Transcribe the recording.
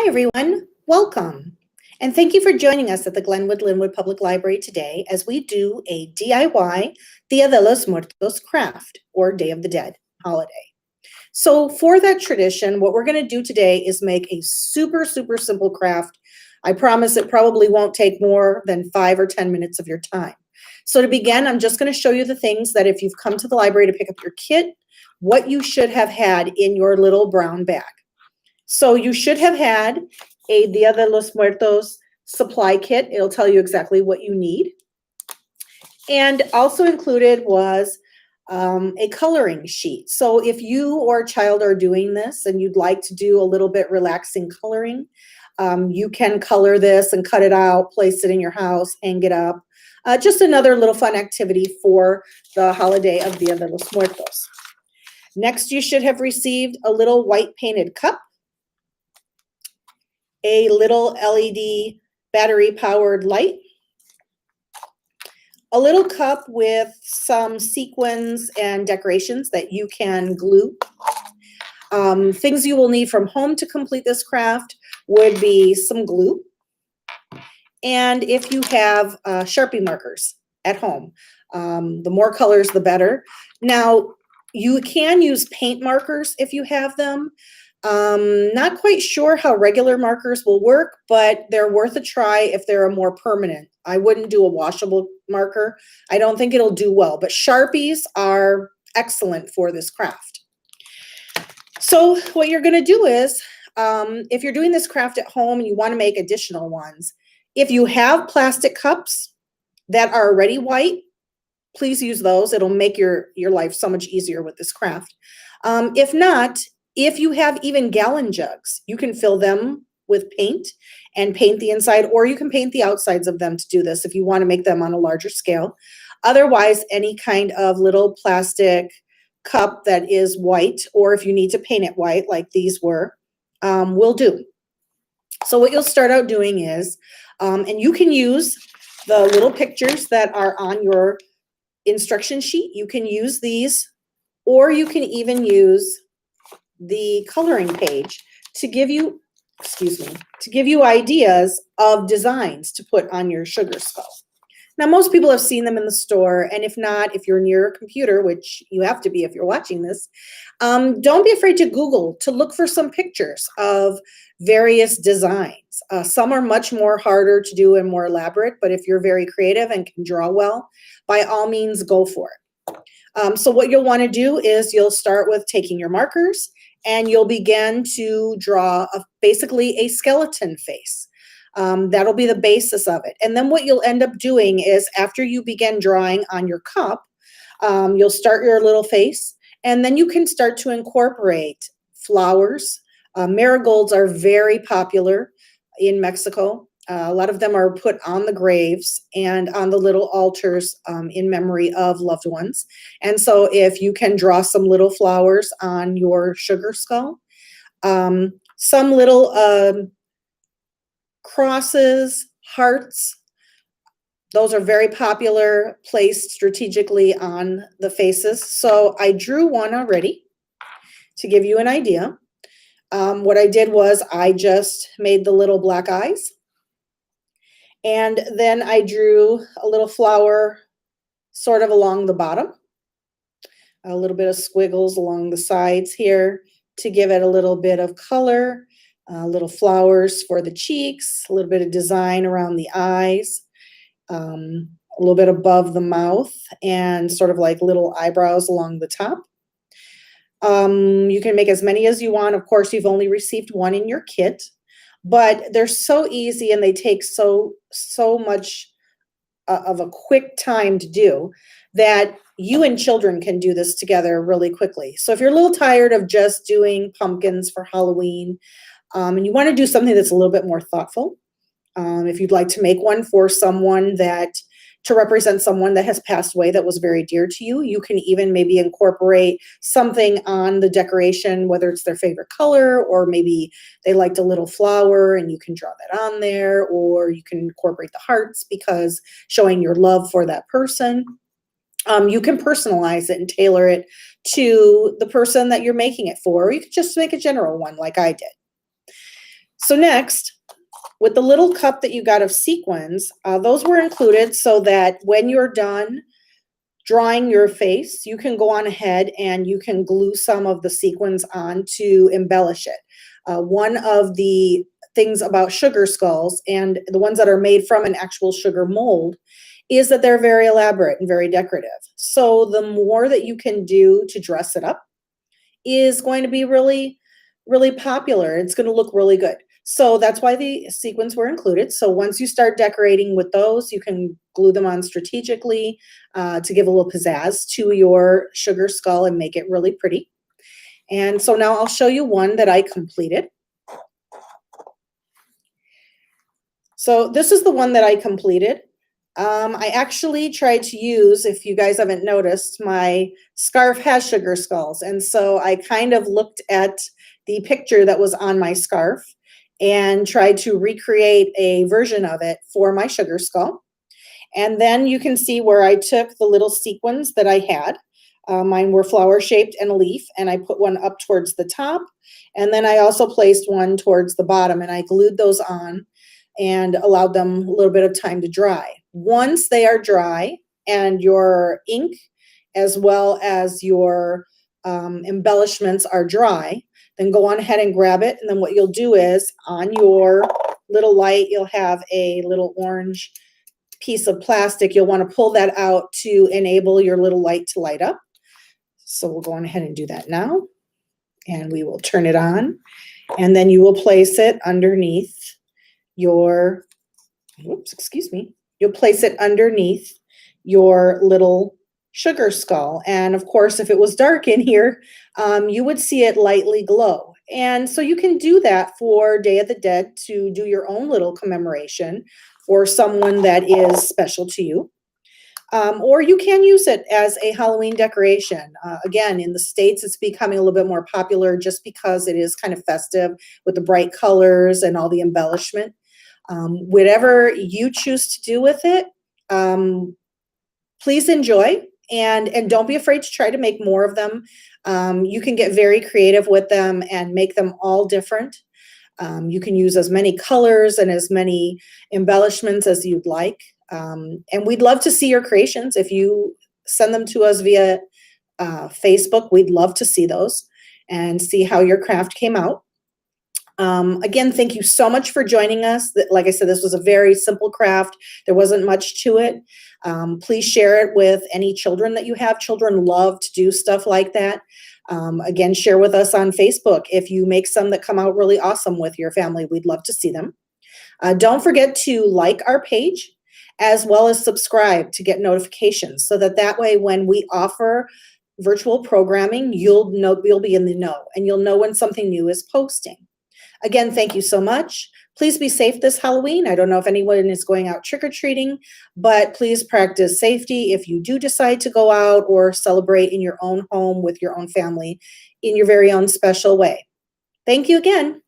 Hi, everyone. Welcome. And thank you for joining us at the Glenwood Public Library today as we do a DIY Dia de los Muertos craft, or Day of the Dead holiday. So for that tradition, what we're going to do today is make a super simple craft. I promise it probably won't take more than 5 or 10 minutes of your time. So to begin, I'm just going to show you the things that if you've come to the library to pick up your kit, what you should have had in your little brown bag. So you should have had a Dia de los Muertos supply kit. It'll tell you exactly what you need. And also included was a coloring sheet. So if you or a child are doing this and you'd like to do a little bit relaxing coloring, you can color this and cut it out, place it in your house, hang it up. Just another little fun activity for the holiday of Dia de los Muertos. Next, you should have received a little white painted cup, a little LED battery-powered light, a little cup with some sequins and decorations that you can glue. Things you will need from home to complete this craft would be some glue, and if you have Sharpie markers at home, the more colors, the better. Now, you can use paint markers if you have them. Not quite sure how regular markers will work, but they're worth a try if they're a more permanent. I wouldn't do a washable marker. I don't think it'll do well, but Sharpies are excellent for this craft. So what you're going to do is, if you're doing this craft at home and you want to make additional ones, if you have plastic cups that are already white, please use those. It'll make your life so much easier with this craft. If not, if you have even gallon jugs, you can fill them with paint and paint the inside, or you can paint the outsides of them to do this if you want to make them on a larger scale. Otherwise, any kind of little plastic cup that is white, or if you need to paint it white like these were, will do. So what you'll start out doing is, and you can use the little pictures that are on your instruction sheet. You can use these, or you can even use the coloring page to give you, to give you ideas of designs to put on your sugar skull. Now, most people have seen them in the store, and if not, if you're near a computer, which you have to be if you're watching this, don't be afraid to Google to look for some pictures of various designs. Some are much more harder to do and more elaborate, but if you're very creative and can draw well, by all means, go for it. So what you'll want to do is you'll start with taking your markers and you'll begin to draw basically a skeleton face. That'll be the basis of it. And then what you'll end up doing is after you begin drawing on your cup, you'll start your little face, and then you can start to incorporate flowers. Marigolds are very popular in Mexico. A lot of them are put on the graves and on the little altars in memory of loved ones. And so if you can draw some little flowers on your sugar skull, some little crosses, hearts, those are very popular, placed strategically on the faces. So I drew one already to give you an idea. What I did was I just made the little black eyes. And then I drew a little flower sort of along the bottom, a little bit of squiggles along the sides here to give it a little bit of color, little flowers for the cheeks, a little bit of design around the eyes, a little bit above the mouth, and sort of like little eyebrows along the top. You can make as many as you want. Of course, you've only received one in your kit. But they're so easy and they take so much of a quick time to do that you and children can do this together really quickly. So if you're a little tired of just doing pumpkins for Halloween, and you want to do something that's a little bit more thoughtful, if you'd like to make one for someone to represent someone that has passed away that was very dear to you, you can even maybe incorporate something on the decoration, whether it's their favorite color, or maybe they liked a little flower and you can draw that on there, or you can incorporate the hearts because showing your love for that person. You can personalize it and tailor it to the person that you're making it for, or you could just make a general one like I did. So next, with the little cup that you got of sequins, those were included so that when you're done drawing your face, you can go on ahead and you can glue some of the sequins on to embellish it. One of the things about sugar skulls and the ones that are made from an actual sugar mold is that they're very elaborate and very decorative. So the more that you can do to dress it up is going to be really, really popular. It's going to look really good. So that's why the sequins were included. So once you start decorating with those, you can glue them on strategically to give a little pizzazz to your sugar skull and make it really pretty. And so now I'll show you one that I completed. So this is the one that I completed. I actually tried to use, if you guys haven't noticed, my scarf has sugar skulls. And so I kind of looked at the picture that was on my scarf and tried to recreate a version of it for my sugar skull. And then you can see where I took the little sequins that I had. Mine were flower shaped and a leaf, and I put one up towards the top. And then I also placed one towards the bottom, and I glued those on and allowed them a little bit of time to dry. Once they are dry and your ink as well as your embellishments are dry, then go on ahead and grab it. And then what you'll do is on your little light, you'll have a little orange piece of plastic. You'll want to pull that out to enable your little light to light up. So we'll go on ahead and do that now. And we will turn it on. And then you will place it underneath your, you'll place it underneath your little sugar skull. And of course, if it was dark in here, you would see it lightly glow. And so you can do that for Day of the Dead to do your own little commemoration for someone that is special to you. Or you can use it as a Halloween decoration. Again, in the States, it's becoming a little bit more popular just because it is kind of festive with the bright colors and all the embellishment. Whatever you choose to do with it, please enjoy and don't be afraid to try to make more of them. You can get very creative with them and make them all different. You can use as many colors and as many embellishments as you'd like. And we'd love to see your creations. If you send them to us via Facebook, we'd love to see those and see how your craft came out. Again, thank you so much for joining us. Like I said, this was a very simple craft. There wasn't much to it. Please share it with any children that you have. Children love to do stuff like that. Again, share with us on Facebook. If you make some that come out really awesome with your family, we'd love to see them. Don't forget to like our page as well as subscribe to get notifications so that way when we offer virtual programming, you'll be in the know and you'll know when something new is posting. Again, thank you so much. Please be safe this Halloween. I don't know if anyone is going out trick-or-treating, but please practice safety if you do decide to go out or celebrate in your own home with your own family in your very own special way. Thank you again.